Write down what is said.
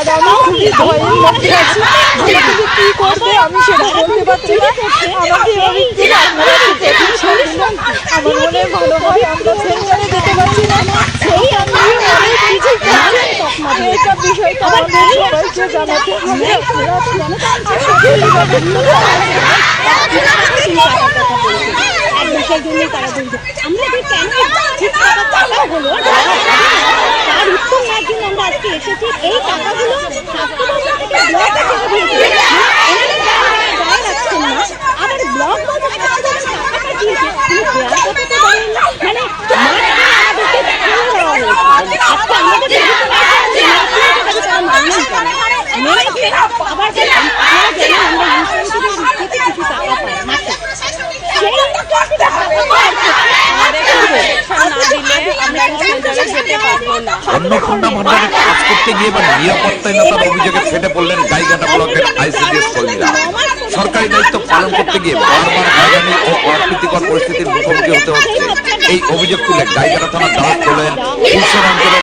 আমি খুবই ভয়ের মধ্যে আছি, আমাকে যে কি করবে আমি সেটা বলতে পারছি না। আমাকে এভাবে একটু আপনারা একটু প্রোটেকশন দিলে আমার মনে ভালো হয়। আমরা সেন্টারে যেতে পারছি না, সেই আমি অনেক কিছু এইসব বিষয়টা আমাদের সবাইকে জানাতে হবে। আপনারা তো সেই জন্যই তারা বলছে আমরা যে কেন ঠিক টাকা হলো তার উত্তর নেওয়ার জন্য আমরা আজকে এসেছি। এই টাকাগুলো স্বাস্থ্য দপ্তর থেকে ব্লকে ছেড়ে দিয়েছে, গায়ে রাখছেন না। আবার ব্লক বলছে স্বাস্থ্য দপ্তর টাকা পাঠিয়েছে, কিন্তু দেওয়ার কথা তো বলেন না। মানে আমাদেরকে ফেলে দেওয়া হয়েছে। আজকে আমাদের তারা মানলেন কেন? মেনেছে আবার আপনারা জানেন আমরা ইন্স্যুরেন্সের থেকে কিছু টাকা পাই মাসে, অন্নপূর্ণা ভান্ডারে কাজ করতে গিয়ে বা নিরাপত্তাহীনতার অভিযোগে ফেটে পড়লেন গাইঘাটা ব্লকের আইসিডিএস কর্মীরা। সরকারি দায়িত্ব পালন করতে গিয়ে বারবার হয়রানি ও অপ্রীতিকর পরিস্থিতির মুখোমুখি হতে হচ্ছে। এই অভিযোগ তুলে গাইঘাটা থানার দ্বারস্থ হলেন